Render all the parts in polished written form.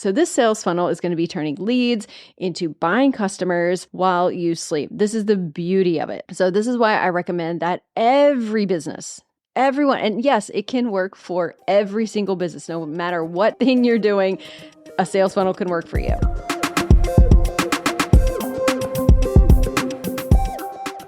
So this sales funnel is going to be turning leads into buying customers while you sleep. This is the beauty of it. So this is why I recommend that every business, everyone, and yes, it can work for every single business, no matter what thing you're doing, a sales funnel can work for you.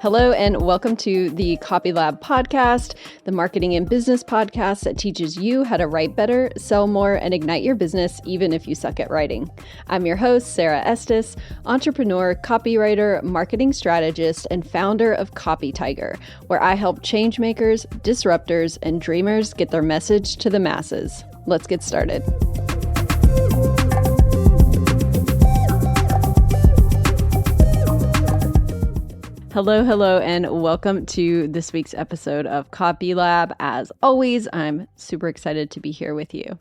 Hello, and welcome to the Copy Lab podcast, the marketing and business podcast that teaches you how to write better, sell more, and ignite your business, even if you suck at writing. I'm your host, Sara Estes, entrepreneur, copywriter, marketing strategist, and founder of Copy Tiger, where I help change makers, disruptors, and dreamers get their message to the masses. Let's get started. Hello, and welcome to this week's episode of Copy Lab. As always, I'm super excited to be here with you.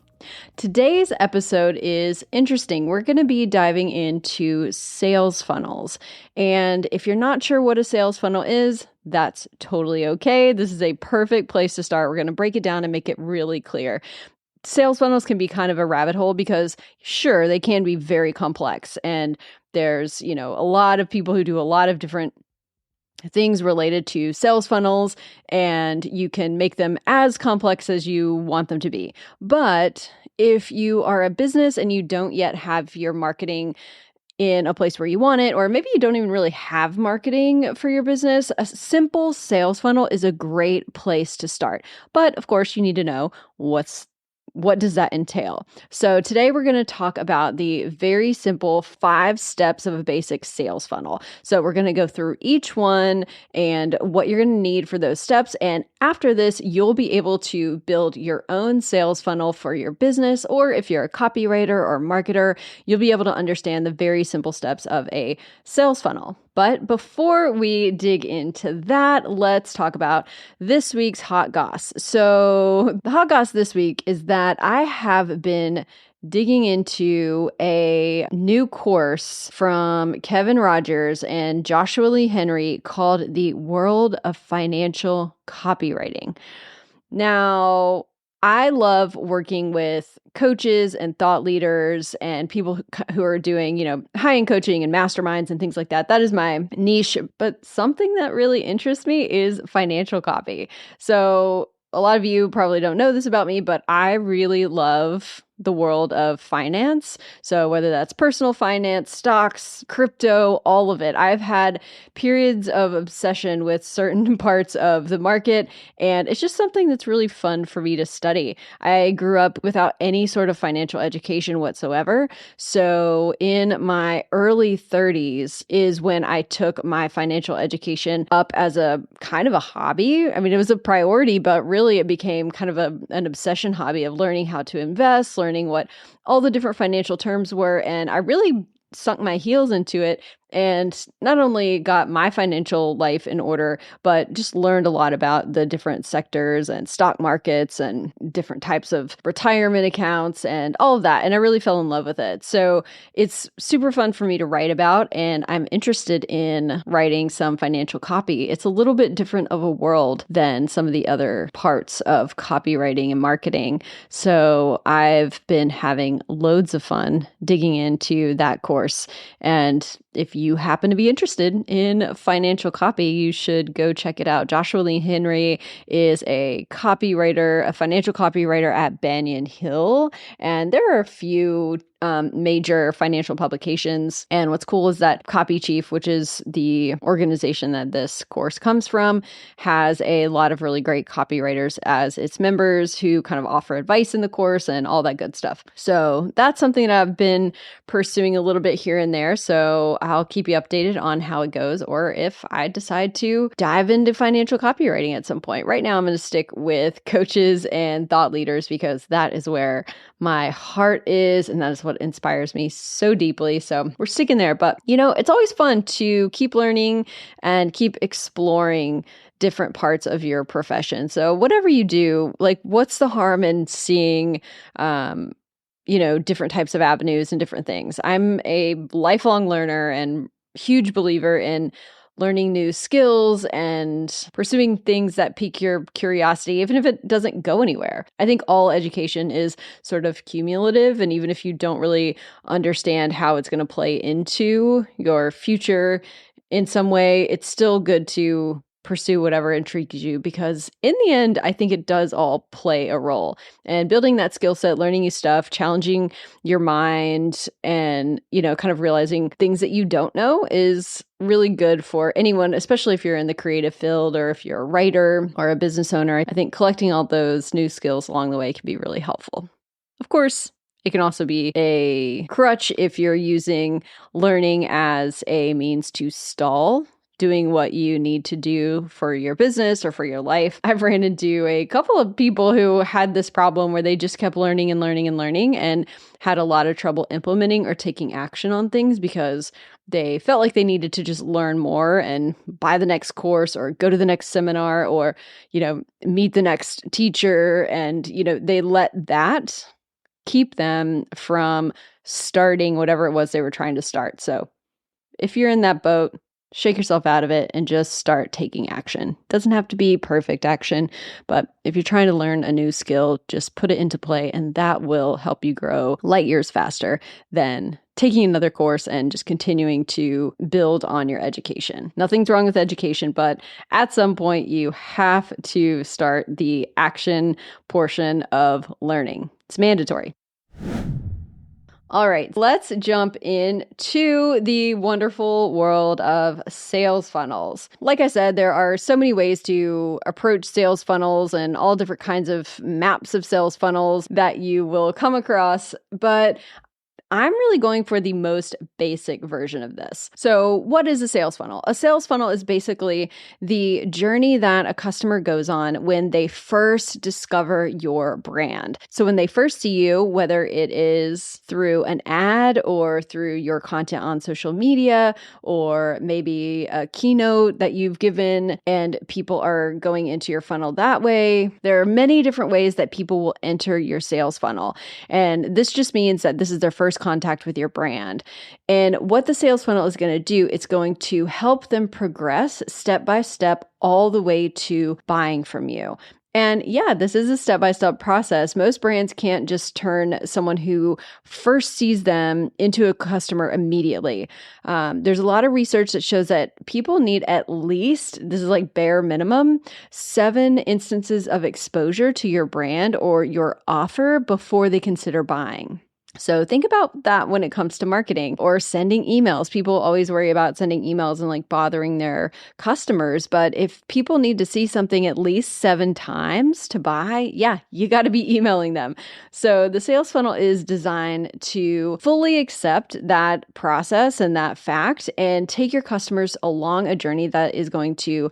Today's episode is interesting. We're going to be diving into sales funnels. And if you're not sure what a sales funnel is, that's totally okay. This is a perfect place to start. We're going to break it down and make it really clear. Sales funnels can be kind of a rabbit hole because, sure, they can be very complex. And there's, a lot of people who do a lot of different things related to sales funnels, and you can make them as complex as you want them to be. But if you are a business and you don't yet have your marketing in a place where you want it, or maybe you don't even really have marketing for your business, a simple sales funnel is a great place to start. But of course, you need to know what does that entail? So today we're going to talk about the very simple 5 steps of a basic sales funnel. So we're going to go through each one and what you're going to need for those steps. And after this, you'll be able to build your own sales funnel for your business. Or if you're a copywriter or marketer, you'll be able to understand the very simple steps of a sales funnel. But before we dig into that, let's talk about this week's hot goss. So the hot goss this week is that I have been digging into a new course from Kevin Rogers and Joshua Lee Henry called The World of Financial Copywriting. Now, I love working with coaches and thought leaders and people who are doing, high-end coaching and masterminds and things like that. That is my niche. But something that really interests me is financial copy. So a lot of you probably don't know this about me, but I really love the world of finance. So whether that's personal finance, stocks, crypto, all of it. I've had periods of obsession with certain parts of the market, and it's just something that's really fun for me to study. I grew up without any sort of financial education whatsoever. So in my early 30s is when I took my financial education up as a kind of a hobby. I mean, it was a priority, but really it became kind of an obsession hobby of learning how to invest, learning what all the different financial terms were. And I really sunk my heels into it and not only got my financial life in order, but just learned a lot about the different sectors and stock markets and different types of retirement accounts and all of that. And I really fell in love with it. So it's super fun for me to write about, and I'm interested in writing some financial copy. It's a little bit different of a world than some of the other parts of copywriting and marketing. So I've been having loads of fun digging into that course. And if you happen to be interested in financial copy, you should go check it out. Joshua Lee Henry is a copywriter, a financial copywriter at Banyan Hill. And there are a few major financial publications. And what's cool is that Copy Chief, which is the organization that this course comes from, has a lot of really great copywriters as its members who kind of offer advice in the course and all that good stuff. So that's something that I've been pursuing a little bit here and there. So I'll keep you updated on how it goes, or if I decide to dive into financial copywriting at some point. Right now, I'm going to stick with coaches and thought leaders because that is where my heart is, and that is what inspires me so deeply. So we're sticking there. But, it's always fun to keep learning and keep exploring different parts of your profession. So whatever you do, what's the harm in seeing, different types of avenues and different things? I'm a lifelong learner and huge believer in learning new skills and pursuing things that pique your curiosity, even if it doesn't go anywhere. I think all education is sort of cumulative, and even if you don't really understand how it's going to play into your future in some way, it's still good to pursue whatever intrigues you, because in the end, I think it does all play a role. And building that skill set, learning new stuff, challenging your mind, and, kind of realizing things that you don't know is really good for anyone, especially if you're in the creative field or if you're a writer or a business owner. I think collecting all those new skills along the way can be really helpful. Of course, it can also be a crutch if you're using learning as a means to stall doing what you need to do for your business or for your life. I've ran into a couple of people who had this problem where they just kept learning and learning and learning and had a lot of trouble implementing or taking action on things because they felt like they needed to just learn more and buy the next course or go to the next seminar or, meet the next teacher. And, they let that keep them from starting whatever it was they were trying to start. So if you're in that boat, shake yourself out of it and just start taking action. Doesn't have to be perfect action, but if you're trying to learn a new skill, just put it into play, and that will help you grow light years faster than taking another course and just continuing to build on your education. Nothing's wrong with education, but at some point you have to start the action portion of learning. It's mandatory. All right, let's jump into the wonderful world of sales funnels. Like I said, there are so many ways to approach sales funnels and all different kinds of maps of sales funnels that you will come across, but I'm really going for the most basic version of this. So what is a sales funnel? A sales funnel is basically the journey that a customer goes on when they first discover your brand. So when they first see you, whether it is through an ad or through your content on social media, or maybe a keynote that you've given and people are going into your funnel that way, there are many different ways that people will enter your sales funnel. And this just means that this is their first contact with your brand. And what the sales funnel is going to do, it's going to help them progress step by step all the way to buying from you. And yeah, this is a step-by-step process. Most brands can't just turn someone who first sees them into a customer immediately. There's a lot of research that shows that people need at least, this is like bare minimum, 7 instances of exposure to your brand or your offer before they consider buying. So think about that when it comes to marketing or sending emails. People always worry about sending emails and like bothering their customers. But if people need to see something at least 7 times to buy, yeah, you got to be emailing them. So the sales funnel is designed to fully accept that process and that fact and take your customers along a journey that is going to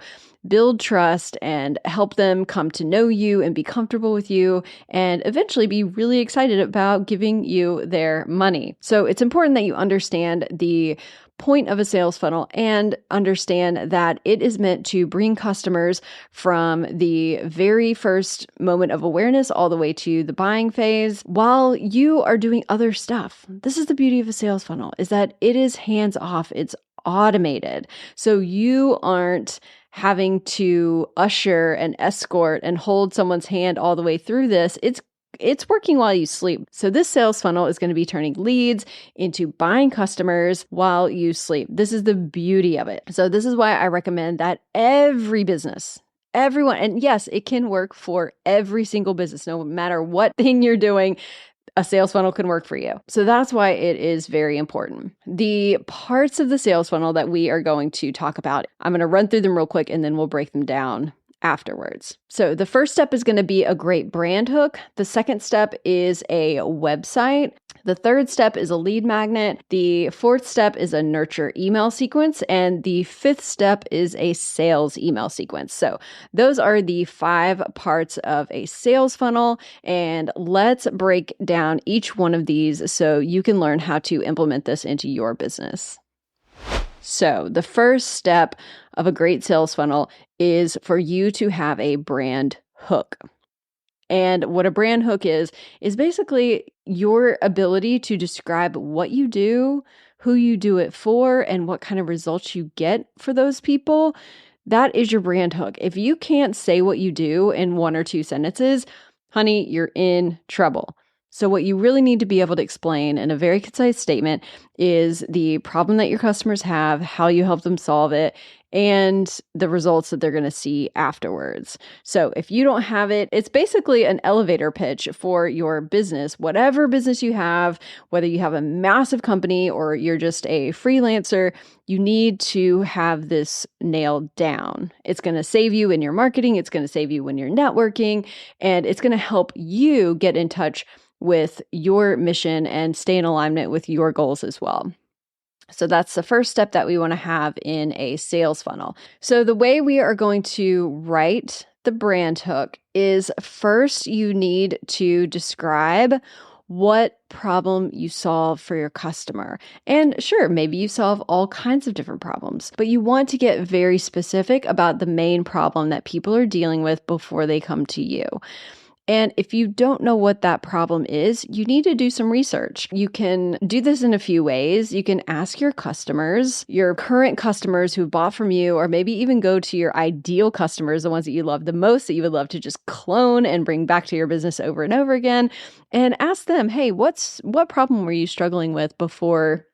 build trust and help them come to know you and be comfortable with you and eventually be really excited about giving you their money. So it's important that you understand the point of a sales funnel and understand that it is meant to bring customers from the very first moment of awareness all the way to the buying phase while you are doing other stuff. This is the beauty of a sales funnel, is that it is hands off. It's automated. So you aren't having to usher and escort and hold someone's hand all the way through this. It's working while you sleep. So this sales funnel is going to be turning leads into buying customers while you sleep. This is the beauty of it. So this is why I recommend that every business, everyone, and yes, it can work for every single business, no matter what thing you're doing, a sales funnel can work for you. So that's why it is very important. The parts of the sales funnel that we are going to talk about, I'm going to run through them real quick and then we'll break them down afterwards. So the first step is going to be a great brand hook. The second step is a website. The third step is a lead magnet. The fourth step is a nurture email sequence. And the fifth step is a sales email sequence. So those are the 5 parts of a sales funnel. And let's break down each one of these so you can learn how to implement this into your business. So the first step of a great sales funnel is for you to have a brand hook. And what a brand hook is basically your ability to describe what you do, who you do it for, and what kind of results you get for those people, that is your brand hook. If you can't say what you do in 1 or 2 sentences, honey, you're in trouble. So what you really need to be able to explain in a very concise statement is the problem that your customers have, how you help them solve it, and the results that they're going to see afterwards. So if you don't have it, it's basically an elevator pitch for your business, whatever business you have, whether you have a massive company or you're just a freelancer, you need to have this nailed down. It's going to save you in your marketing. It's going to save you when you're networking, and it's going to help you get in touch with your mission and stay in alignment with your goals as well. So that's the first step that we want to have in a sales funnel. So the way we are going to write the brand hook is first you need to describe what problem you solve for your customer. And sure, maybe you solve all kinds of different problems, but you want to get very specific about the main problem that people are dealing with before they come to you. And if you don't know what that problem is, you need to do some research. You can do this in a few ways. You can ask your customers, your current customers who bought from you, or maybe even go to your ideal customers, the ones that you love the most, that you would love to just clone and bring back to your business over and over again, and ask them, hey, what problem were you struggling with before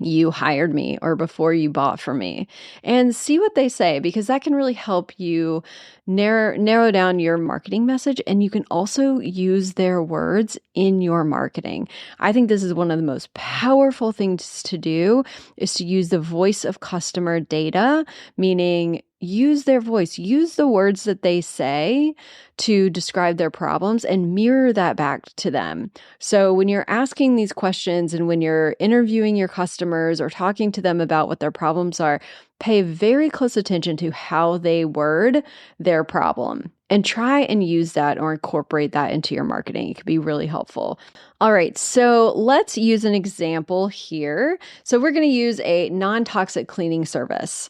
you hired me or before you bought from me, and see what they say, because that can really help you narrow down your marketing message. And you can also use their words in your marketing. I think this is one of the most powerful things to do, is to use the voice of customer data, meaning use their voice, use the words that they say to describe their problems and mirror that back to them. So when you're asking these questions and when you're interviewing your customers or talking to them about what their problems are, pay very close attention to how they word their problem and try and use that or incorporate that into your marketing. It could be really helpful. All right, so let's use an example here. So we're going to use a non-toxic cleaning service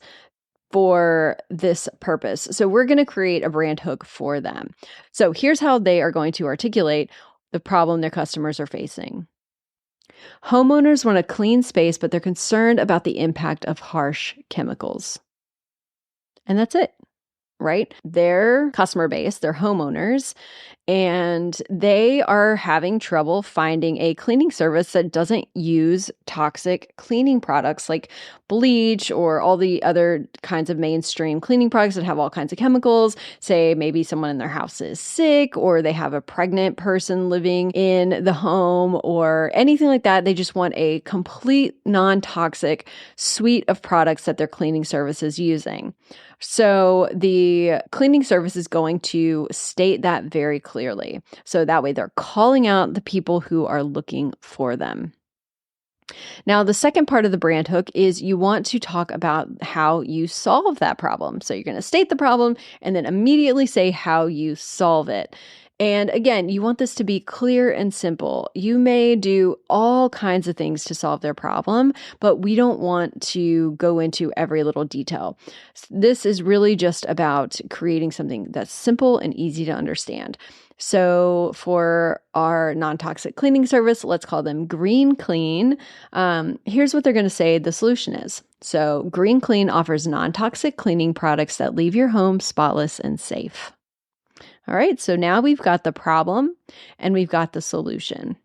for this purpose. So we're going to create a brand hook for them. So here's how they are going to articulate the problem their customers are facing. Homeowners want a clean space, but they're concerned about the impact of harsh chemicals. And that's it, right? Their customer base, their homeowners, and they are having trouble finding a cleaning service that doesn't use toxic cleaning products like bleach or all the other kinds of mainstream cleaning products that have all kinds of chemicals. Say maybe someone in their house is sick, or they have a pregnant person living in the home, or anything like that. They just want a complete non-toxic suite of products that their cleaning service is using. So the cleaning service is going to state that very clearly. So that way they're calling out the people who are looking for them. Now, the second part of the brand hook is you want to talk about how you solve that problem. So you're going to state the problem and then immediately say how you solve it. And again, you want this to be clear and simple. You may do all kinds of things to solve their problem, but we don't want to go into every little detail. This is really just about creating something that's simple and easy to understand. So for our non-toxic cleaning service, let's call them Green Clean. Here's what they're going to say the solution is. So Green Clean offers non-toxic cleaning products that leave your home spotless and safe. All right, so now we've got the problem and we've got the solution.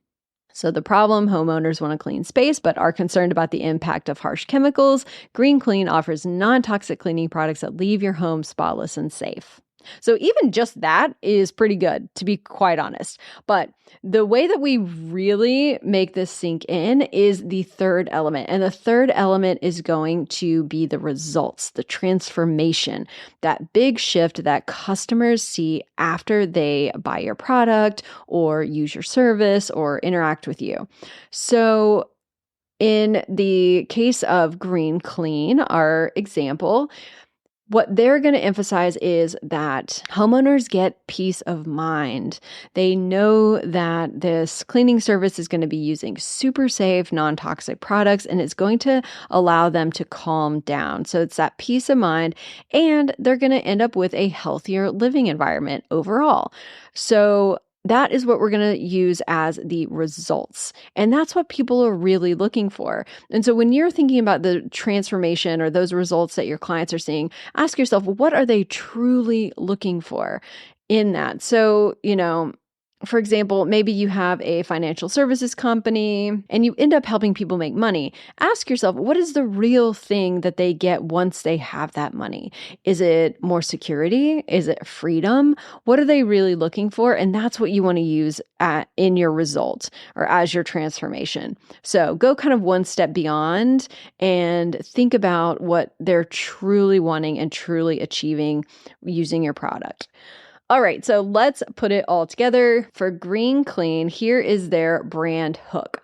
So the problem, homeowners want a clean space but are concerned about the impact of harsh chemicals. Green Clean offers non-toxic cleaning products that leave your home spotless and safe. So even just that is pretty good, to be quite honest. But the way that we really make this sink in is the third element. And the third element is going to be the results, the transformation, that big shift that customers see after they buy your product or use your service or interact with you. So in the case of Green Clean, our example, what they're going to emphasize is that homeowners get peace of mind. They know that this cleaning service is going to be using super safe, non-toxic products, and it's going to allow them to calm down. So it's that peace of mind, and they're going to end up with a healthier living environment overall. So that is what we're going to use as the results. And that's what people are really looking for. And so when you're thinking about the transformation or those results that your clients are seeing, ask yourself, what are they truly looking for in that? So, for example, maybe you have a financial services company and you end up helping people make money. Ask yourself, what is the real thing that they get once they have that money? Is it more security? Is it freedom? What are they really looking for? And that's what you want to use in your result or as your transformation. So go kind of one step beyond and think about what they're truly wanting and truly achieving using your product. All right, so let's put it all together. For Green Clean, here is their brand hook.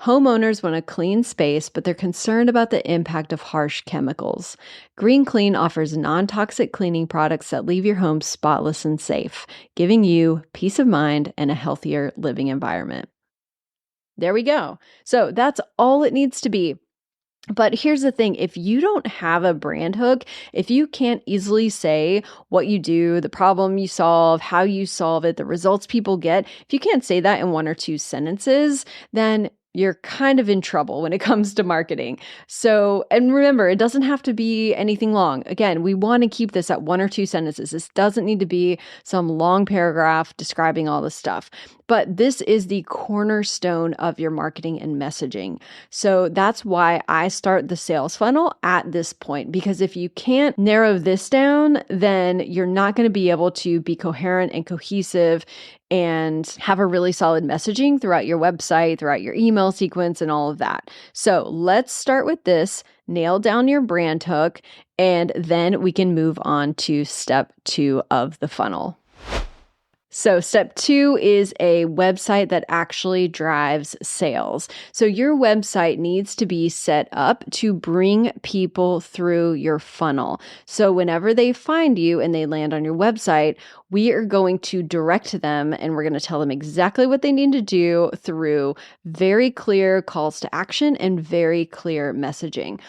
Homeowners want a clean space, but they're concerned about the impact of harsh chemicals. Green Clean offers non-toxic cleaning products that leave your home spotless and safe, giving you peace of mind and a healthier living environment. There we go. So that's all it needs to be. But here's the thing, if you don't have a brand hook, if you can't easily say what you do, the problem you solve, how you solve it, the results people get, if you can't say that in 1 or 2 sentences, then you're kind of in trouble when it comes to marketing. So, and remember, it doesn't have to be anything long. Again, we want to keep this at 1 or 2 sentences. This doesn't need to be some long paragraph describing all this stuff. But this is the cornerstone of your marketing and messaging. So that's why I start the sales funnel at this point, because if you can't narrow this down, then you're not going to be able to be coherent and cohesive and have a really solid messaging throughout your website, throughout your email sequence, and all of that. So let's start with this, nail down your brand hook, and then we can move on to step 2 of the funnel. So step 2 is a website that actually drives sales. So your website needs to be set up to bring people through your funnel. So whenever they find you and they land on your website, we are going to direct them and we're going to tell them exactly what they need to do through very clear calls to action and very clear messaging.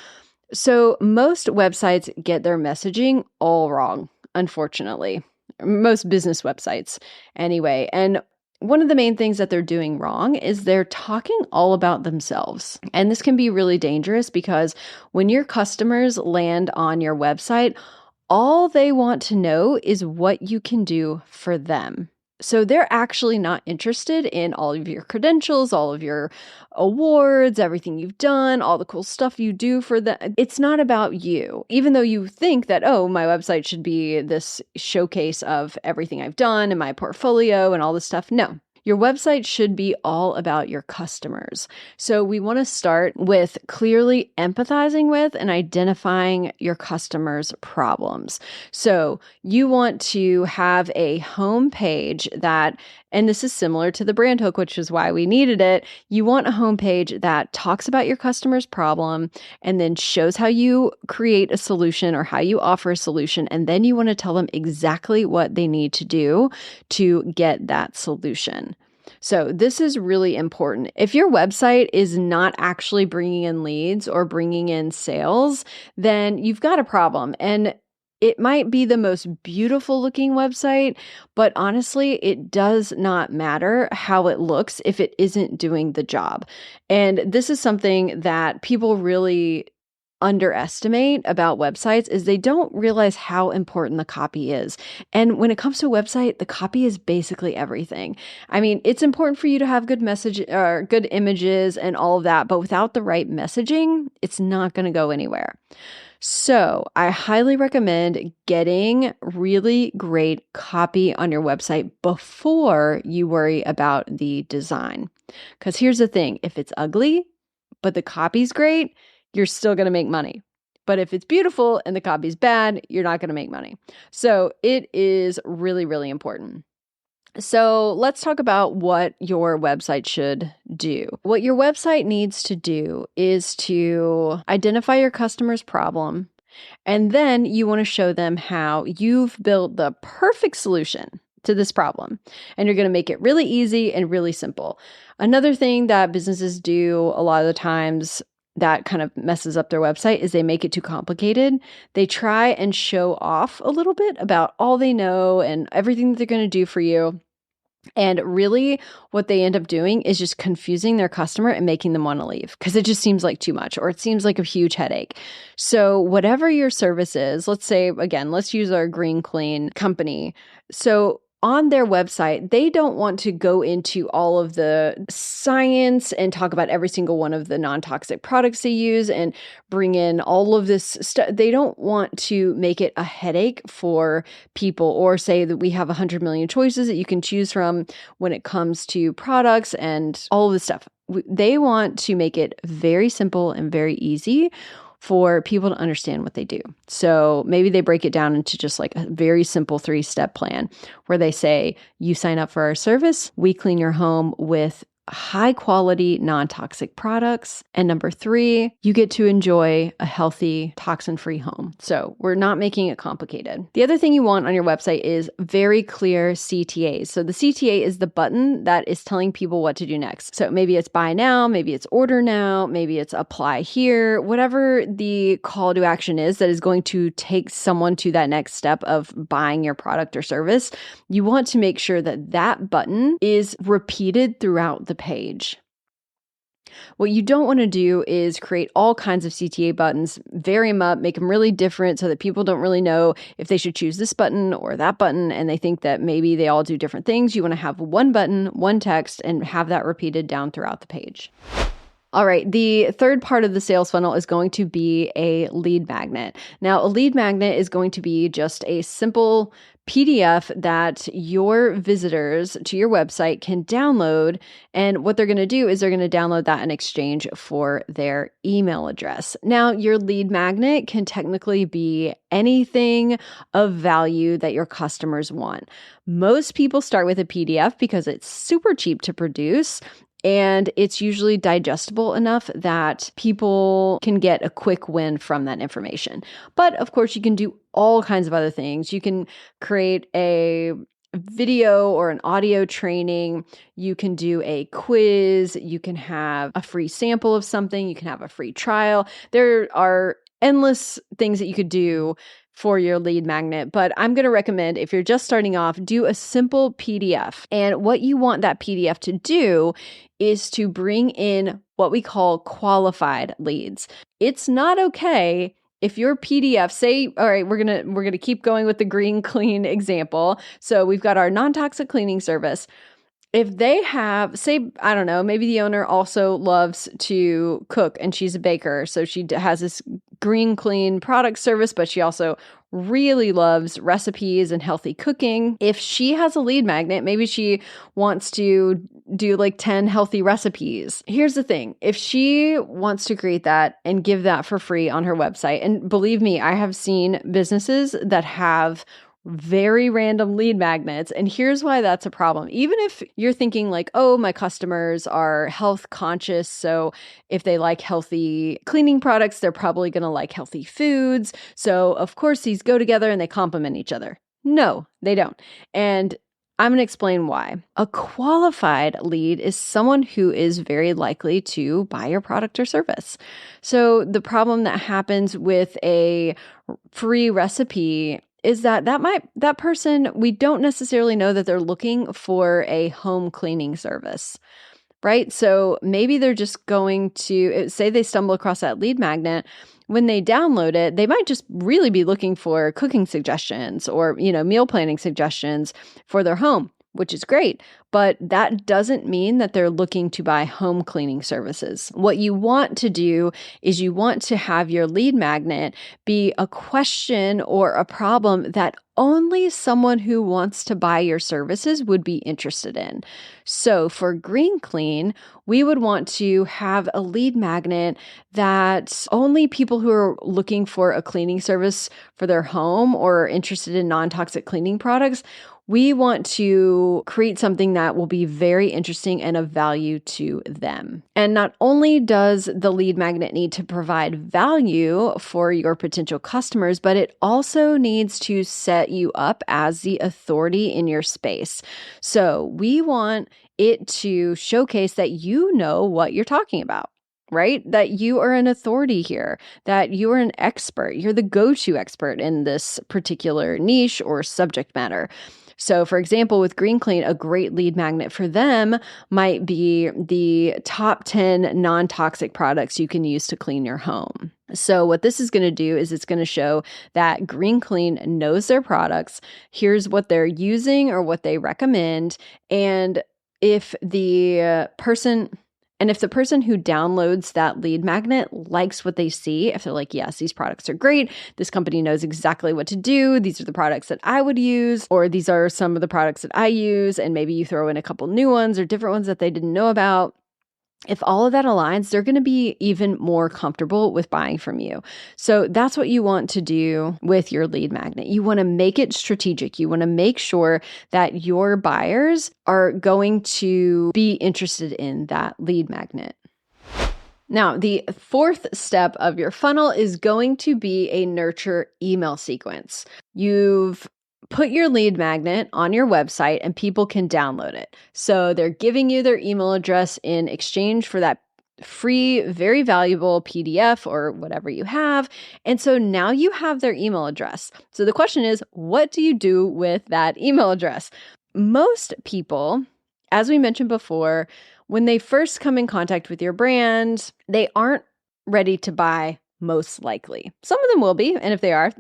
So most websites get their messaging all wrong, unfortunately. Most business websites anyway. And one of the main things that they're doing wrong is they're talking all about themselves. And this can be really dangerous because when your customers land on your website, all they want to know is what you can do for them. So they're actually not interested in all of your credentials, all of your awards, everything you've done, all the cool stuff you do for them. It's not about you. Even though you think that, oh, my website should be this showcase of everything I've done and my portfolio and all this stuff. No. Your website should be all about your customers. So we want to start with clearly empathizing with and identifying your customers' problems. So you want to have a home page that, and this is similar to the brand hook, which is why we needed it. You want a homepage that talks about your customer's problem and then shows how you create a solution or how you offer a solution. And then you want to tell them exactly what they need to do to get that solution. So this is really important. If your website is not actually bringing in leads or bringing in sales, then you've got a problem. And it might be the most beautiful looking website, but honestly, it does not matter how it looks if it isn't doing the job. And this is something that people really underestimate about websites is they don't realize how important the copy is. And when it comes to a website, the copy is basically everything. I mean, it's important for you to have good message or good images and all of that, but without the right messaging, it's not going to go anywhere. So I highly recommend getting really great copy on your website before you worry about the design. Because here's the thing, if it's ugly, but the copy's great, you're still going to make money. But if it's beautiful and the copy's bad, you're not going to make money. So it is really, really important. So let's talk about what your website should do. What your website needs to do is to identify your customer's problem, and then you want to show them how you've built the perfect solution to this problem. And you're going to make it really easy and really simple. Another thing that businesses do a lot of the times that kind of messes up their website is they make it too complicated. They try and show off a little bit about all they know and everything that they're going to do for you. And really what they end up doing is just confusing their customer and making them want to leave because it just seems like too much or it seems like a huge headache. So whatever your service is, let's say, again, let's use our Green Clean company. So on their website, they don't want to go into all of the science and talk about every single one of the non-toxic products they use and bring in all of this stuff. They don't want to make it a headache for people or say that we have 100 million choices that you can choose from when it comes to products and all of this stuff. They want to make it very simple and very easy for people to understand what they do. So maybe they break it down into just like a very simple 3-step plan where they say, you sign up for our service, we clean your home with high quality, non-toxic products. And number 3, you get to enjoy a healthy, toxin-free home. So we're not making it complicated. The other thing you want on your website is very clear CTAs. So the CTA is the button that is telling people what to do next. So maybe it's buy now, maybe it's order now, maybe it's apply here, whatever the call to action is that is going to take someone to that next step of buying your product or service. You want to make sure that that button is repeated throughout the page. What you don't want to do is create all kinds of CTA buttons, vary them up, make them really different so that people don't really know if they should choose this button or that button, and they think that maybe they all do different things. You want to have one button, one text, and have that repeated down throughout the page. All right, the third part of the sales funnel is going to be a lead magnet. Now, a lead magnet is going to be just a simple PDF that your visitors to your website can download. And what they're going to do is they're going to download that in exchange for their email address. Now, your lead magnet can technically be anything of value that your customers want. Most people start with a PDF because it's super cheap to produce. And it's usually digestible enough that people can get a quick win from that information. But of course, you can do all kinds of other things. You can create a video or an audio training. You can do a quiz. You can have a free sample of something. You can have a free trial. There are endless things that you could do for your lead magnet, but I'm going to recommend if you're just starting off, do a simple PDF. And what you want that PDF to do is to bring in what we call qualified leads. It's not okay if your PDF say, all right, we're going to keep going with the Green Clean example. So we've got our non-toxic cleaning service. If they have, say, I don't know, maybe the owner also loves to cook and she's a baker. So she has this Green Clean product service, but she also really loves recipes and healthy cooking. If she has a lead magnet, maybe she wants to do like 10 healthy recipes. Here's the thing. If she wants to create that and give that for free on her website, and believe me, I have seen businesses that have very random lead magnets. And here's why that's a problem. Even if you're thinking like, oh, my customers are health conscious. So if they like healthy cleaning products, they're probably going to like healthy foods. So of course these go together and they complement each other. No, they don't. And I'm going to explain why. A qualified lead is someone who is very likely to buy your product or service. So the problem that happens with a free recipe is that person, we don't necessarily know that they're looking for a home cleaning service, right? So maybe they're just going to, say they stumble across that lead magnet. When they download it, they might just really be looking for cooking suggestions or, meal planning suggestions for their home, which is great. But that doesn't mean that they're looking to buy home cleaning services. What you want to do is you want to have your lead magnet be a question or a problem that only someone who wants to buy your services would be interested in. So for Green Clean, we would want to have a lead magnet that only people who are looking for a cleaning service for their home or are interested in non-toxic cleaning products, we want to create something that will be very interesting and of value to them. And not only does the lead magnet need to provide value for your potential customers, but it also needs to set you up as the authority in your space. So we want it to showcase that you know what you're talking about. Right? That you are an authority here, that you are an expert. You're the go-to expert in this particular niche or subject matter. So for example, with Green Clean, a great lead magnet for them might be the top 10 non-toxic products you can use to clean your home. So what this is going to do is it's going to show that Green Clean knows their products. Here's what they're using or what they recommend. And if the person who downloads that lead magnet likes what they see, if they're like, yes, these products are great, this company knows exactly what to do, these are the products that I would use, or these are some of the products that I use, and maybe you throw in a couple new ones or different ones that they didn't know about. If all of that aligns, they're going to be even more comfortable with buying from you. So that's what you want to do with your lead magnet. You want to make it strategic. You want to make sure that your buyers are going to be interested in that lead magnet. Now, the fourth step of your funnel is going to be a nurture email sequence. You've put your lead magnet on your website and people can download it. So they're giving you their email address in exchange for that free, very valuable PDF or whatever you have. And so now you have their email address. So the question is, what do you do with that email address? Most people, as we mentioned before, when they first come in contact with your brand, they aren't ready to buy, most likely. Some of them will be, and if they are,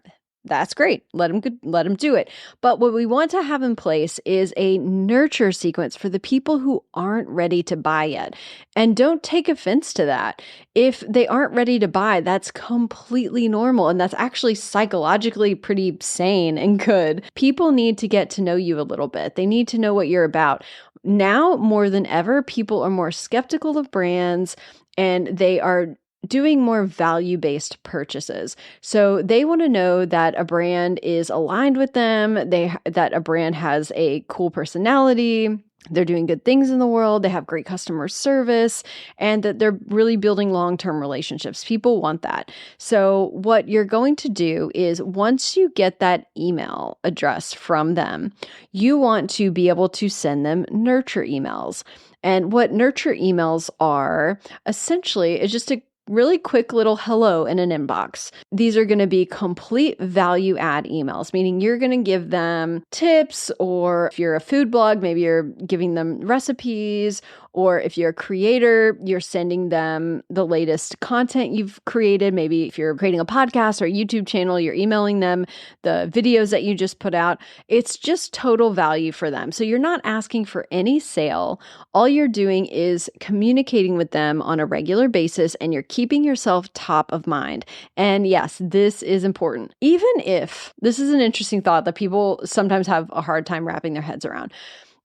that's great. Let them do it. But what we want to have in place is a nurture sequence for the people who aren't ready to buy yet. And don't take offense to that. If they aren't ready to buy, that's completely normal. And that's actually psychologically pretty sane and good. People need to get to know you a little bit. They need to know what you're about. Now, more than ever, people are more skeptical of brands and they are doing more value-based purchases. So they want to know that a brand is aligned with them, that a brand has a cool personality, they're doing good things in the world, they have great customer service, and that they're really building long-term relationships. People want that. So what you're going to do is once you get that email address from them, you want to be able to send them nurture emails. And what nurture emails are essentially is just a really quick little hello in an inbox. These are going to be complete value add emails, meaning you're going to give them tips, or if you're a food blog, maybe you're giving them recipes, or if you're a creator, you're sending them the latest content you've created. Maybe if you're creating a podcast or a YouTube channel, you're emailing them the videos that you just put out. It's just total value for them. So you're not asking for any sale. All you're doing is communicating with them on a regular basis, and you're keeping yourself top of mind. And yes, this is important. Even if, this is an interesting thought that people sometimes have a hard time wrapping their heads around.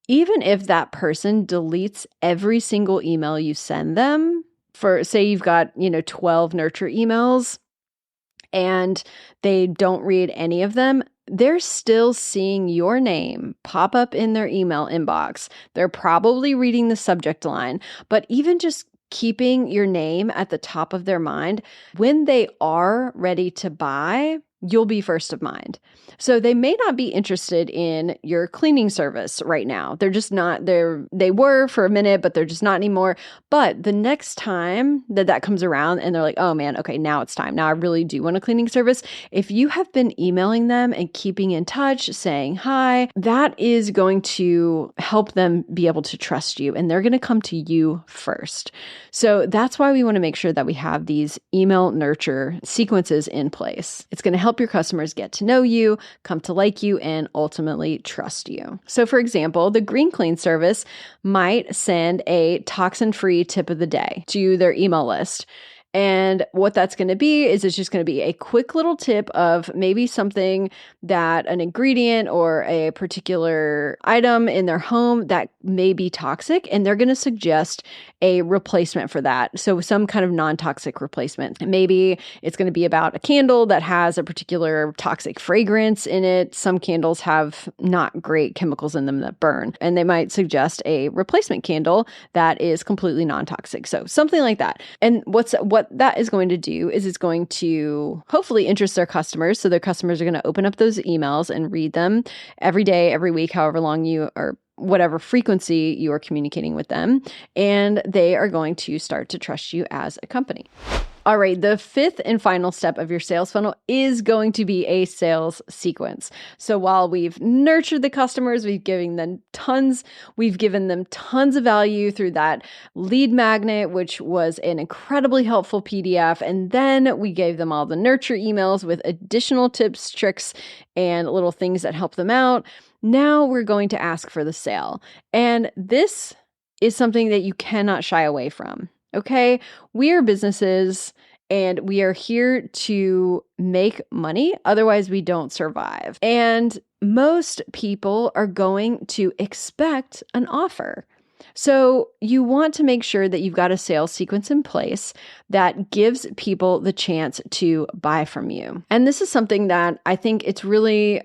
Even if that person deletes every single email you send them, for say you've got, 12 nurture emails and they don't read any of them, they're still seeing your name pop up in their email inbox. They're probably reading the subject line, but even just keeping your name at the top of their mind, when they are ready to buy, you'll be first of mind. So they may not be interested in your cleaning service right now. They're just not there. They were for a minute, but they're just not anymore. But the next time that comes around and they're like, oh man, okay, now it's time. Now I really do want a cleaning service. If you have been emailing them and keeping in touch, saying hi, that is going to help them be able to trust you, and they're going to come to you first. So that's why we want to make sure that we have these email nurture sequences in place. It's going to help your customers get to know you, come to like you, and ultimately trust you. So for example, the Green Clean service might send a toxin-free tip of the day to their email list. And what that's going to be is it's just going to be a quick little tip of maybe something that an ingredient or a particular item in their home that may be toxic, and they're going to suggest a replacement for that. So some kind of non-toxic replacement. Maybe it's going to be about a candle that has a particular toxic fragrance in it. Some candles have not great chemicals in them that burn, and they might suggest a replacement candle that is completely non-toxic. So something like that. And what that is going to do is it's going to hopefully interest their customers. So their customers are going to open up those emails and read them every day, every week, however long you are, whatever frequency you are communicating with them. And they are going to start to trust you as a company. All right, the fifth and final step of your sales funnel is going to be a sales sequence. So while we've nurtured the customers, we've given them tons of value through that lead magnet, which was an incredibly helpful PDF. And then we gave them all the nurture emails with additional tips, tricks, and little things that help them out. Now we're going to ask for the sale. And this is something that you cannot shy away from. Okay, we are businesses and we are here to make money. Otherwise, we don't survive. And most people are going to expect an offer. So you want to make sure that you've got a sales sequence in place that gives people the chance to buy from you. And this is something that I think it's really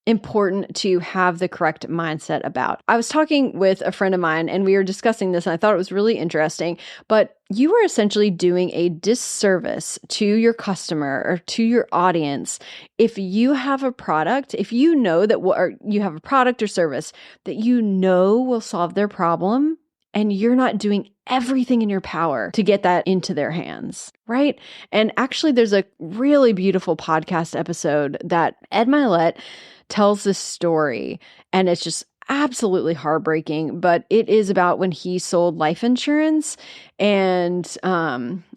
important to have the correct mindset about. I was talking with a friend of mine and we were discussing this and I thought it was really interesting, but you are essentially doing a disservice to your customer or to your audience if you have a product, if you know that you have a product or service that you know will solve their problem and you're not doing everything in your power to get that into their hands, right? And actually there's a really beautiful podcast episode that Ed Milet tells this story, and it's just absolutely heartbreaking, but it is about when he sold life insurance and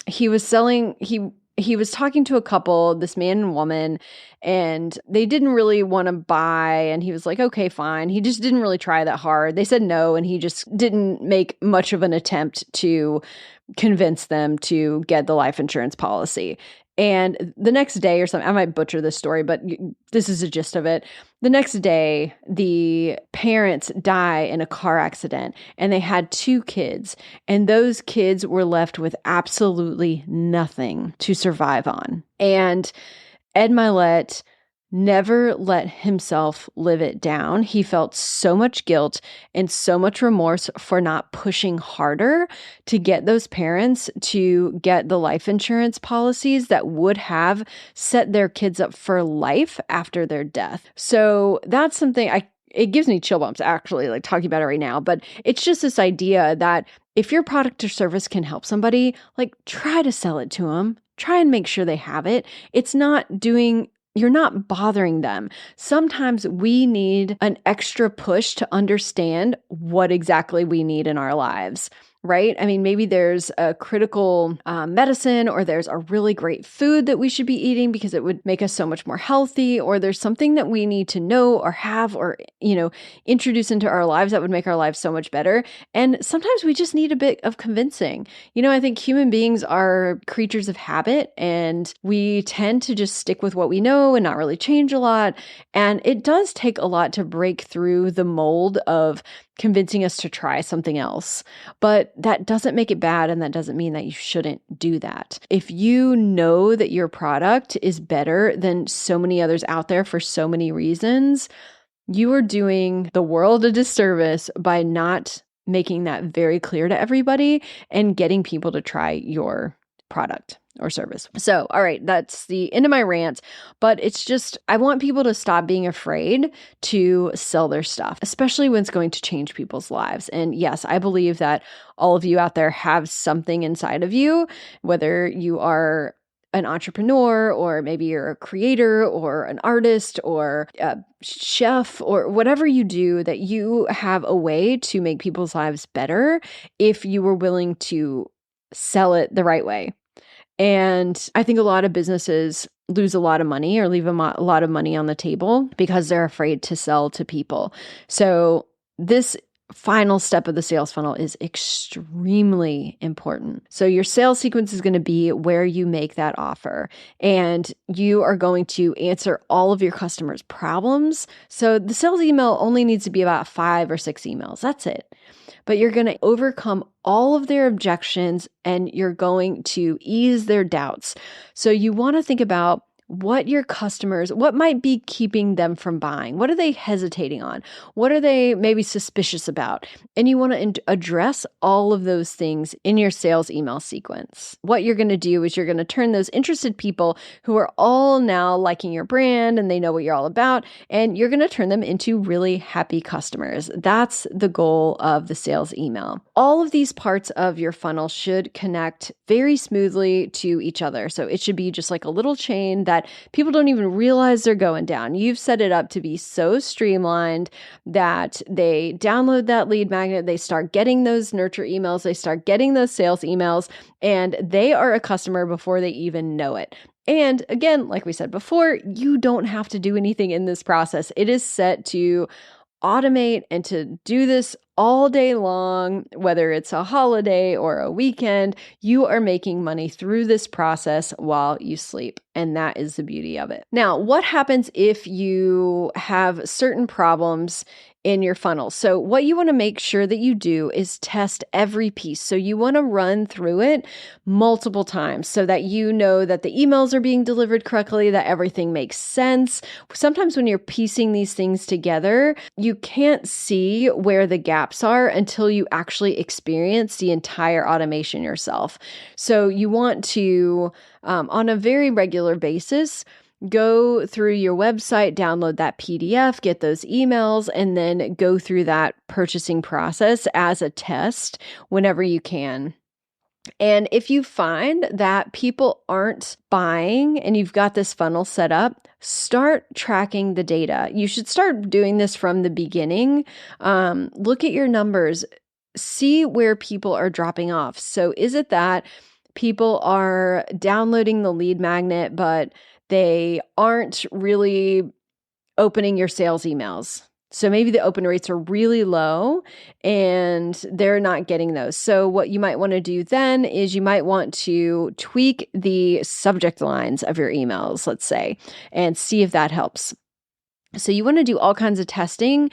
he was talking to a couple, this man and woman, and they didn't really want to buy. And he was like, okay, fine. He just didn't really try that hard. They said no. And he just didn't make much of an attempt to convince them to get the life insurance policy. And the next day or something, I might butcher this story, but this is the gist of it. The next day, the parents die in a car accident and they had 2 kids, and those kids were left with absolutely nothing to survive on. And Ed Milet never let himself live it down. He felt so much guilt and so much remorse for not pushing harder to get those parents to get the life insurance policies that would have set their kids up for life after their death. So that's something it gives me chill bumps actually, like talking about it right now, but it's just this idea that if your product or service can help somebody, like try to sell it to them, try and make sure they have it. You're not bothering them. Sometimes we need an extra push to understand what exactly we need in our lives, right? I mean, maybe there's a critical medicine, or there's a really great food that we should be eating because it would make us so much more healthy, or there's something that we need to know or have or, introduce into our lives that would make our lives so much better. And sometimes we just need a bit of convincing. I think human beings are creatures of habit, and we tend to just stick with what we know and not really change a lot. And it does take a lot to break through the mold of convincing us to try something else. But that doesn't make it bad, and that doesn't mean that you shouldn't do that. If you know that your product is better than so many others out there for so many reasons, you are doing the world a disservice by not making that very clear to everybody and getting people to try your product or service. So, all right, that's the end of my rant, but it's just, I want people to stop being afraid to sell their stuff, especially when it's going to change people's lives. And yes, I believe that all of you out there have something inside of you, whether you are an entrepreneur, or maybe you're a creator or an artist or a chef or whatever you do, that you have a way to make people's lives better if you were willing to sell it the right way. And I think a lot of businesses lose a lot of money or leave a lot of money on the table because they're afraid to sell to people. So this final step of the sales funnel is extremely important. So your sales sequence is going to be where you make that offer, and you are going to answer all of your customers' problems. So the sales email only needs to be about 5 or 6 emails. That's it. But you're going to overcome all of their objections and you're going to ease their doubts. So you want to think about, what your customers, what might be keeping them from buying? What are they hesitating on? What are they maybe suspicious about? And you want to address all of those things in your sales email sequence. What you're going to do is you're going to turn those interested people who are all now liking your brand and they know what you're all about, and you're going to turn them into really happy customers. That's the goal of the sales email. All of these parts of your funnel should connect very smoothly to each other. So it should be just like a little chain that people don't even realize they're going down. You've set it up to be so streamlined that they download that lead magnet, they start getting those nurture emails, they start getting those sales emails, and they are a customer before they even know it. And again, like we said before, you don't have to do anything in this process. It is set to automate and to do this all day long, whether it's a holiday or a weekend. You are making money through this process while you sleep. And that is the beauty of it. Now, what happens if you have certain problems in your funnel? So what you want to make sure that you do is test every piece. So you want to run through it multiple times so that you know that the emails are being delivered correctly, that everything makes sense. Sometimes when you're piecing these things together, you can't see where the gaps are until you actually experience the entire automation yourself. So you want to, on a very regular basis, go through your website, download that PDF, get those emails, and then go through that purchasing process as a test whenever you can. And if you find that people aren't buying and you've got this funnel set up, start tracking the data. You should start doing this from the beginning. Look at your numbers, see where people are dropping off. So is it that people are downloading the lead magnet, but they aren't really opening your sales emails? So maybe the open rates are really low and they're not getting those. So what you might want to do then is you might want to tweak the subject lines of your emails, let's say, and see if that helps. So you want to do all kinds of testing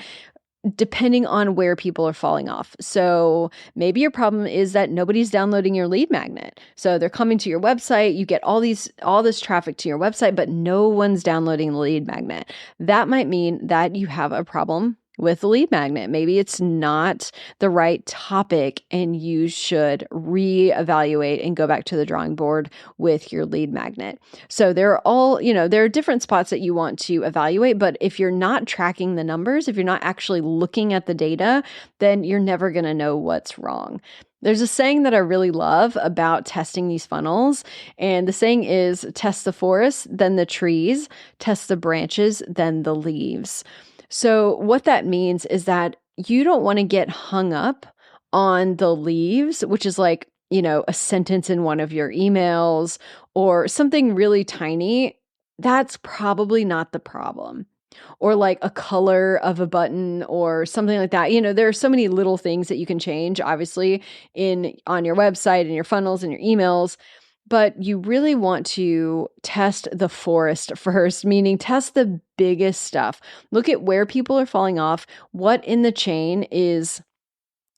depending on where people are falling off. So maybe your problem is that nobody's downloading your lead magnet. So they're coming to your website, you get all this traffic to your website, but no one's downloading the lead magnet. That might mean that you have a problem with the lead magnet. Maybe it's not the right topic and you should reevaluate and go back to the drawing board with your lead magnet. So there are different spots that you want to evaluate, but if you're not tracking the numbers, if you're not actually looking at the data, then you're never going to know what's wrong. There's a saying that I really love about testing these funnels, and the saying is test the forest, then the trees, test the branches, then the leaves. So what that means is that you don't want to get hung up on the leaves, which is like, a sentence in one of your emails or something really tiny. That's probably not the problem. Or like a color of a button or something like that. There are so many little things that you can change, obviously, on your website and your funnels and your emails. But you really want to test the forest first, meaning test the biggest stuff. Look at where people are falling off, what in the chain is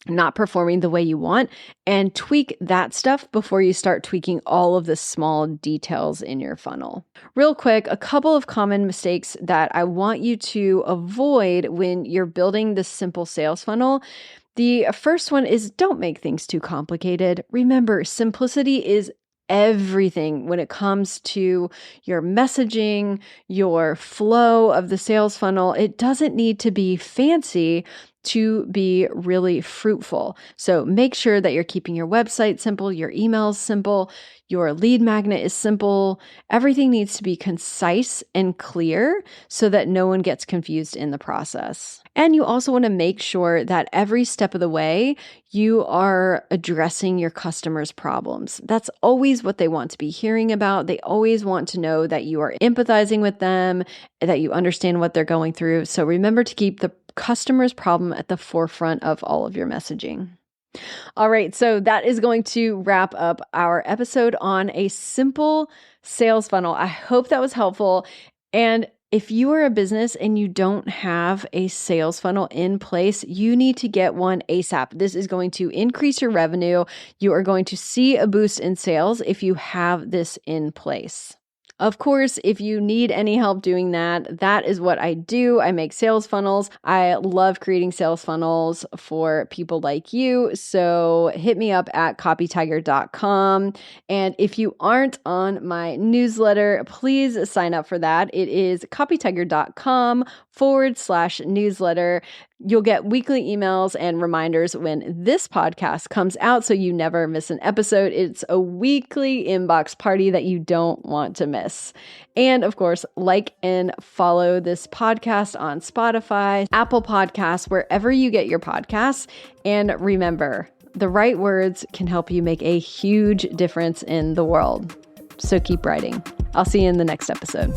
not performing the way you want, and tweak that stuff before you start tweaking all of the small details in your funnel. Real quick, a couple of common mistakes that I want you to avoid when you're building this simple sales funnel. The first one is don't make things too complicated. Remember, simplicity is everything when it comes to your messaging, your flow of the sales funnel. It doesn't need to be fancy to be really fruitful. So make sure that you're keeping your website simple, your emails simple, your lead magnet is simple. Everything needs to be concise and clear so that no one gets confused in the process. And you also want to make sure that every step of the way, you are addressing your customers' problems. That's always what they want to be hearing about. They always want to know that you are empathizing with them, that you understand what they're going through. So remember to keep the customer's problem at the forefront of all of your messaging. All right, so that is going to wrap up our episode on a simple sales funnel. I hope that was helpful. And if you are a business and you don't have a sales funnel in place, you need to get one ASAP. This is going to increase your revenue. You are going to see a boost in sales if you have this in place. Of course, if you need any help doing that, that is what I do. I make sales funnels. I love creating sales funnels for people like you. So hit me up at copytiger.com. And if you aren't on my newsletter, please sign up for that. It is copytiger.com/newsletter. You'll get weekly emails and reminders when this podcast comes out so you never miss an episode. It's a weekly inbox party that you don't want to miss. And of course, like and follow this podcast on Spotify, Apple Podcasts, wherever you get your podcasts. And remember, the right words can help you make a huge difference in the world. So keep writing. I'll see you in the next episode.